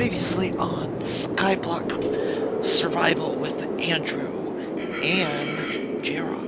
Previously on Skyblock Survival with Andrew and Jarok.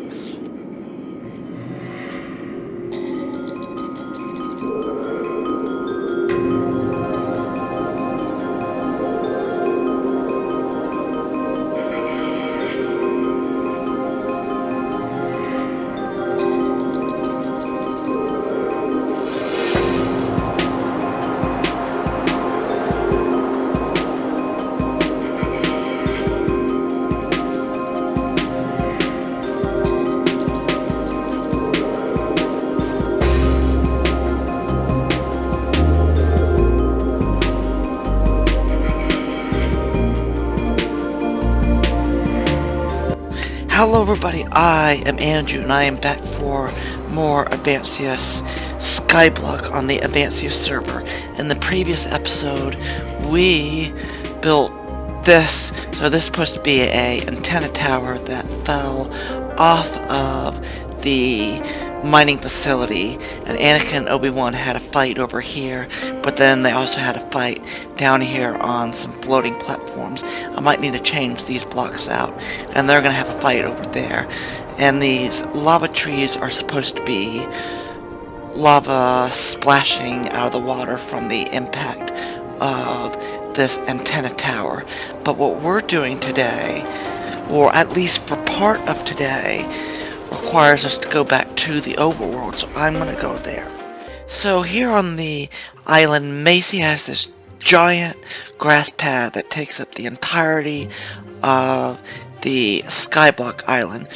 Hello everybody, I am Andrew and I am back for more Advancius Skyblock on the Advancius server. In the previous episode, we built this, so this is supposed to be a antenna tower that fell off of the mining facility, and Anakin and Obi-Wan had a fight over here, but then they also had a fight down here on some floating platforms. I might need to change these blocks out, and they're gonna have a fight over there. And these lava trees are supposed to be lava splashing out of the water from the impact of this antenna tower. But what we're doing today, or at least for part of today, requires us to go back to the overworld, so I'm gonna go there. So here on the island, Macy has this giant grass pad that takes up the entirety of the Skyblock island,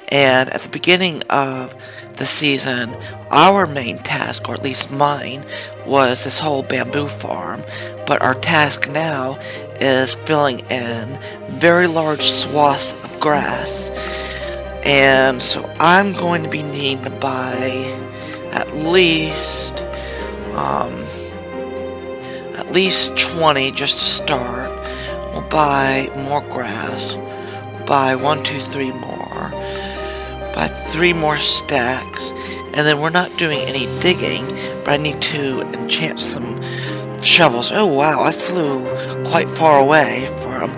and at the beginning of the season, our main task, or at least mine, was this whole bamboo farm, but our task now is filling in very large swaths of grass. And so I'm going to be needing to buy at least 20 just to start. We'll buy more grass. Buy 1, 2, 3 more. Buy 3 more stacks. And then we're not doing any digging, but I need to enchant some shovels. Oh wow, I flew quite far away from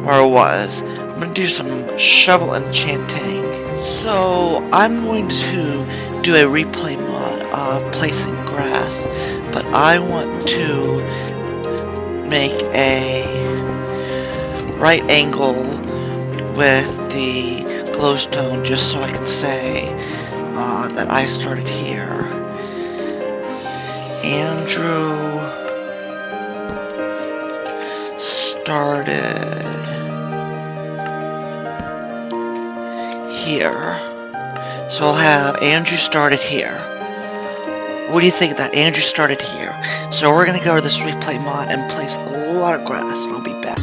where I was. I'm going to do some shovel enchanting. So I'm going to do a replay mod of placing grass, but I want to make a right angle with the glowstone just so I can say that I started here. Andrew started here. So I'll have Andrew started here. What do you think of that? Andrew started here. So we're gonna go to this replay mod and place a lot of grass, and I'll be back.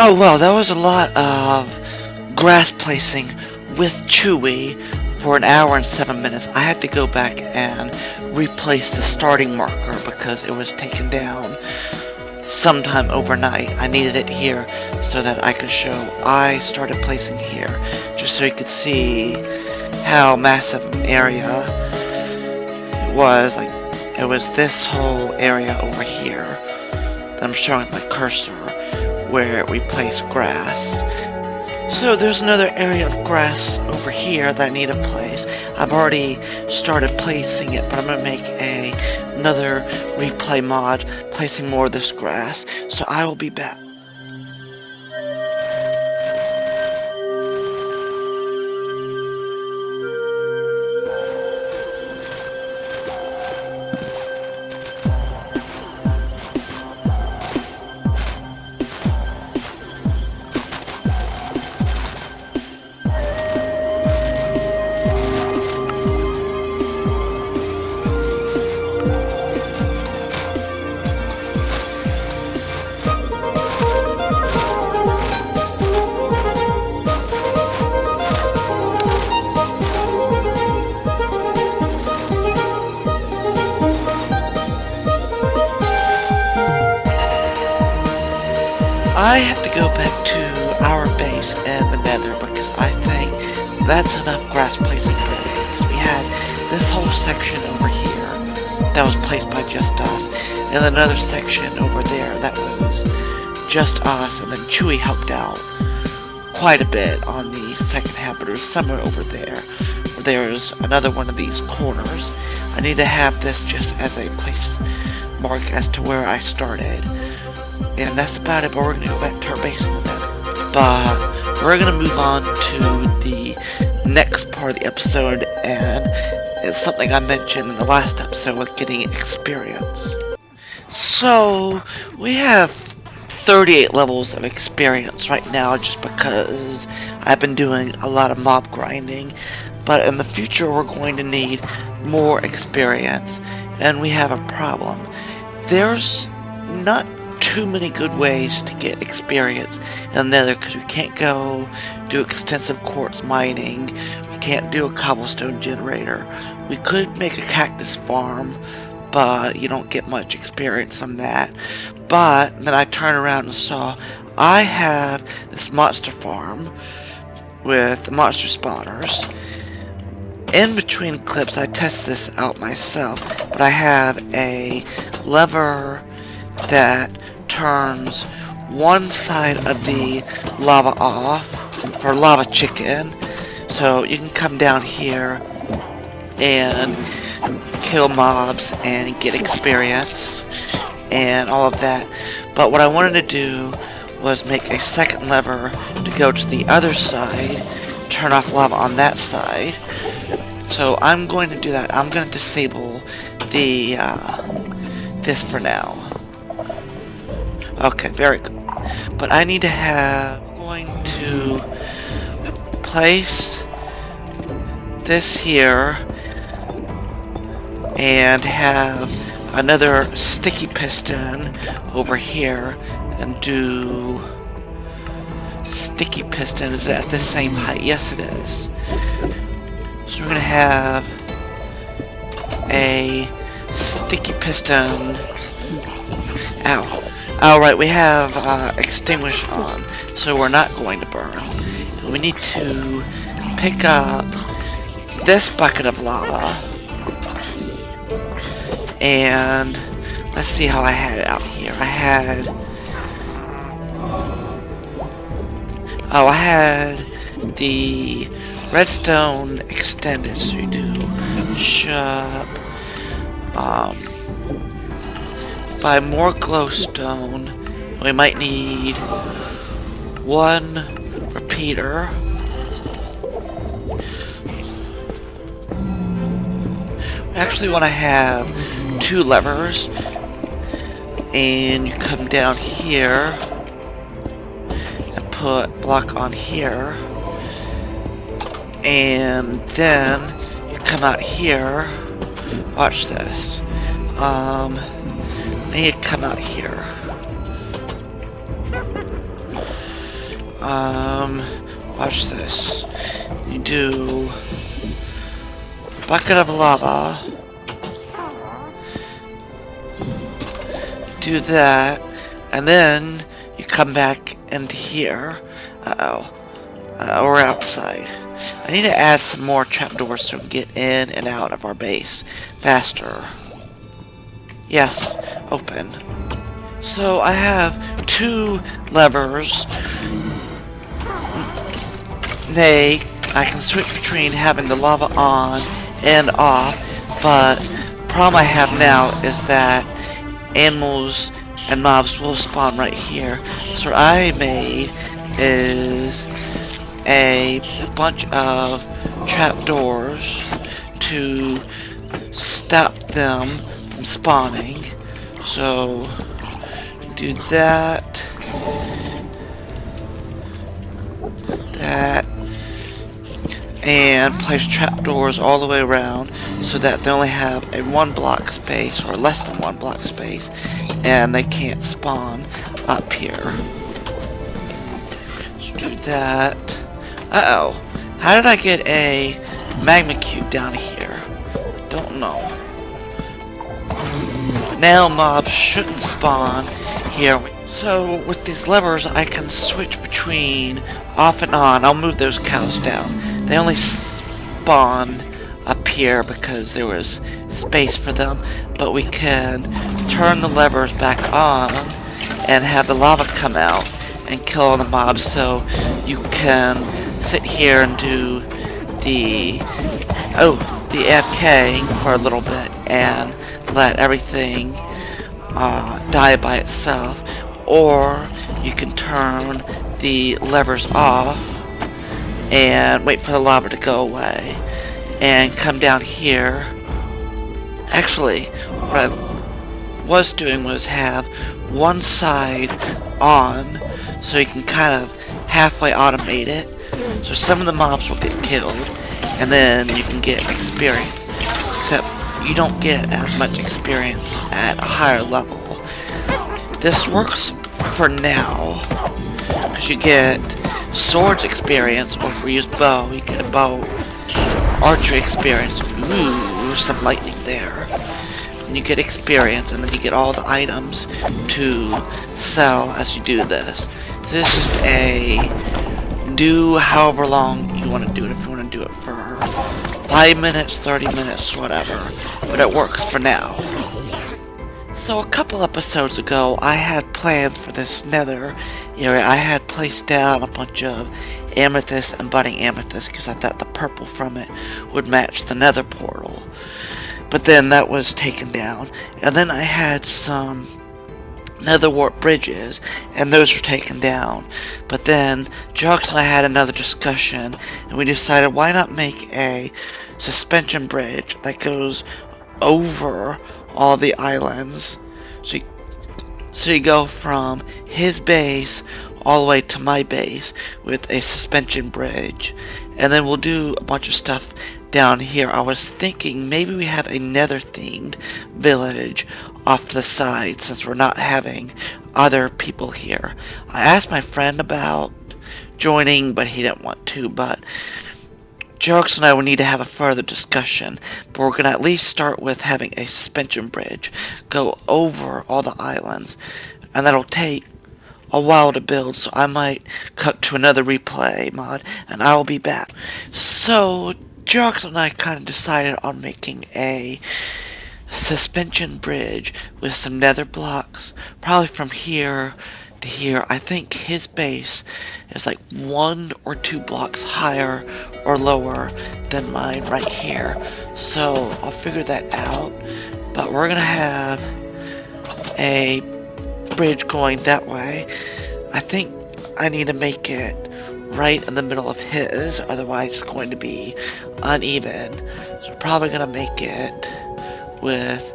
Oh well, that was a lot of grass placing with Chewy for an hour and 7 minutes. I had to go back and replace the starting marker because it was taken down sometime overnight. I needed it here so that I could show I started placing here, just so you could see how massive an area it was. Like, it was this whole area over here I'm showing my cursor where we place grass. So there's another area of grass over here that I need to place. I've already started placing it, but I'm going to make another replay mod placing more of this grass. So I will be back. I have to go back to our base in the Nether because I think that's enough grass placing for today. Because we had this whole section over here that was placed by just us, and another section over there that was just us, and then Chewy helped out quite a bit on the second half, but there's somewhere over there where there's another one of these corners. I need to have this just as a place mark as to where I started. And that's about it, but we're going to go back to our base in the Nether. But we're going to move on to the next part of the episode, and it's something I mentioned in the last episode with getting experience. So, we have 38 levels of experience right now just because I've been doing a lot of mob grinding. But in the future, we're going to need more experience, and we have a problem. There's not too many good ways to get experience in the Nether because we can't go do extensive quartz mining, we can't do a cobblestone generator. We could make a cactus farm, but you don't get much experience on that. But then I turned around and saw I have this monster farm with the monster spawners. In between clips I test this out myself, but I have a lever that turns one side of the lava off for lava chicken, so you can come down here and kill mobs and get experience and all of that. But what I wanted to do was make a second lever to go to the other side, turn off lava on that side. So I'm going to do that. I'm going to disable the this for now. Okay, very good. But I need to have, I'm going to place this here and have another sticky piston over here and do sticky piston. Is it at the same height? Yes, it is. So we're going to have a sticky piston. Ow. Alright, we have extinguish on, so we're not going to burn. We need to pick up this bucket of lava, and let's see how I had it out here. I had the redstone extended, so you do shop, buy more glowstone. We might need one repeater. We actually want to have two levers, and you come down here and put block on here, and then you come out here. Watch this. I need to come out here. Watch this. You do bucket of lava. Do that, and then you come back into here. We're outside. I need to add some more trapdoors so we can get in and out of our base faster. Yes, open. So I have 2 levers. I can switch between having the lava on and off, but the problem I have now is that animals and mobs will spawn right here. So what I made is a bunch of trapdoors to stop them from spawning. So do that, and place trapdoors all the way around so that they only have a 1 block space or less than 1 block space, and they can't spawn up here. Let's do that. Uh-oh. How did I get a magma cube down here? Don't know. Now mobs shouldn't spawn here. So with these levers I can switch between off and on. I'll move those cows down. They only spawn up here because there was space for them, but we can turn the levers back on and have the lava come out and kill all the mobs. So you can sit here and do the AFK for a little bit and let everything die by itself, or you can turn the levers off and wait for the lava to go away and come down here. Actually, what I was doing was have one side on so you can kind of halfway automate it, so some of the mobs will get killed and then you can get experience, except you don't get as much experience at a higher level. This works for now because you get swords experience, or if we use bow, you get a bow archery experience. Ooh, some lightning there. And you get experience, and then you get all the items to sell as you do this. This is just a do however long you want to do it. If you want to do it for 5 minutes, 30 minutes, whatever. But it works for now. So a couple episodes ago, I had plans for this Nether area. I had placed down a bunch of amethyst and budding amethyst because I thought the purple from it would match the Nether portal. But then that was taken down. And then I had some Nether warp bridges, and those were taken down. But then Jarok and I had another discussion, and we decided why not make a suspension bridge that goes over all the islands. So you go from his base all the way to my base with a suspension bridge, and then we'll do a bunch of stuff down here. I was thinking maybe we have a Nether themed village off to the side since we're not having other people here. I asked my friend about joining, but he didn't want to. But Jarok and I will need to have a further discussion, but we're going to at least start with having a suspension bridge go over all the islands, and that'll take a while to build, so I might cut to another replay mod, and I will be back. So Jarok and I kind of decided on making a suspension bridge with some Nether blocks, probably from here to here. I think his base is like 1 or 2 blocks higher or lower than mine right here, so I'll figure that out. But we're gonna have a bridge going that way. I think I need to make it right in the middle of his, otherwise it's going to be uneven. So we're probably gonna make it with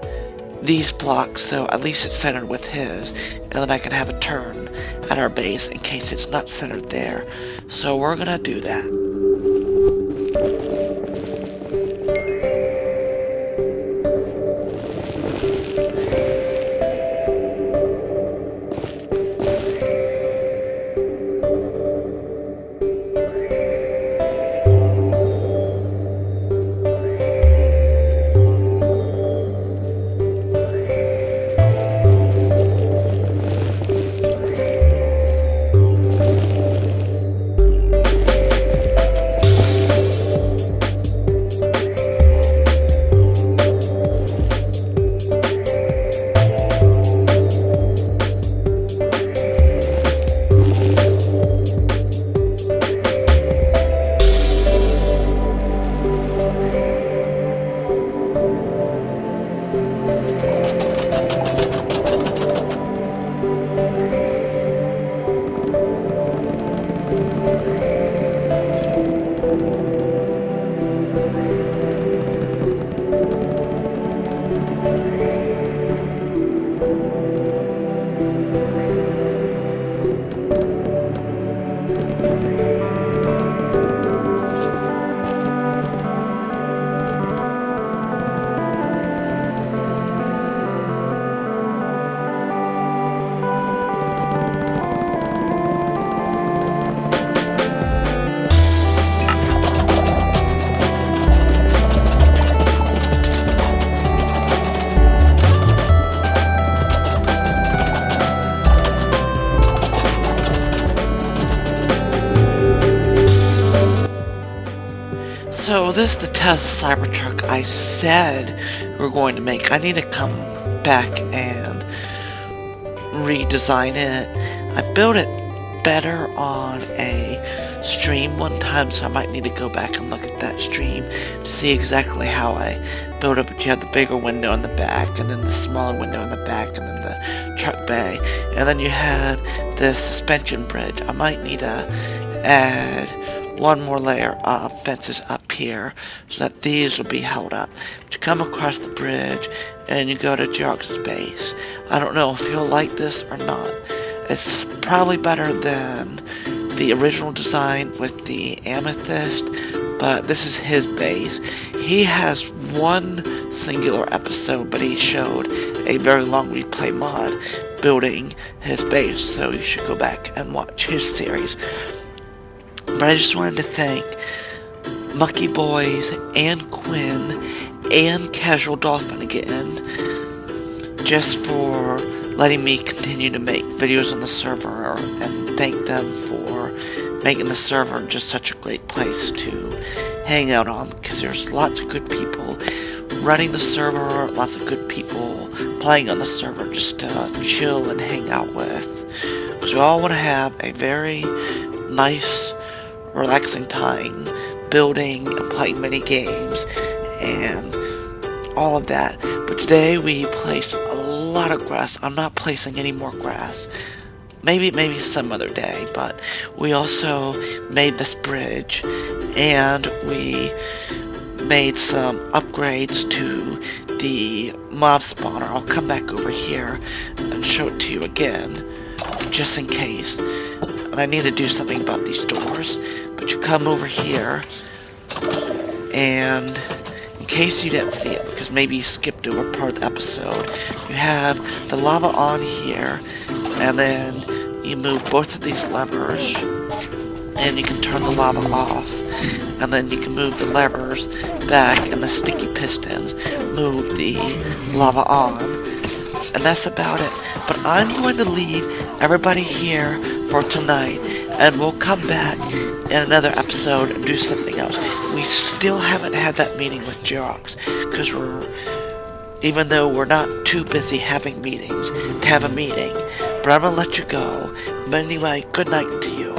these blocks, so at least it's centered with his, and then I can have a turn at our base in case it's not centered there. So we're gonna do that. So this is the Tesla Cybertruck I said we're going to make. I need to come back and redesign it. I built it better on a stream one time, so I might need to go back and look at that stream to see exactly how I built it. But you have the bigger window in the back, and then the smaller window in the back, and then the truck bay, and then you have this suspension bridge. I might need to add one more layer of fences up here so that these will be held up. But you come across the bridge and you go to Jarok's base. I don't know if he'll like this or not. It's probably better than the original design with the amethyst, but this is his base. He has one singular episode, but he showed a very long replay mod building his base, so you should go back and watch his series. But I just wanted to thank Mucky Boys and Quinn and Casual Dolphin again just for letting me continue to make videos on the server, and thank them for making the server just such a great place to hang out on, because there's lots of good people running the server, lots of good people playing on the server just to chill and hang out with, because we all want to have a very nice, relaxing time building and playing mini games and all of that. But today we placed a lot of grass. I'm not placing any more grass. Maybe some other day. But we also made this bridge, and we made some upgrades to the mob spawner. I'll come back over here and show it to you again, just in case. And I need to do something about these doors. But you come over here, and in case you didn't see it, because maybe you skipped over part of the episode, you have the lava on here, and then you move both of these levers, and you can turn the lava off, and then you can move the levers back, and the sticky pistons move the lava on, and that's about it. But I'm going to leave everybody here for tonight, and we'll come back in another episode and do something else. We still haven't had that meeting with Jarok, because even though we're not too busy having meetings to have a meeting, but I'm gonna let you go. But anyway, good night to you.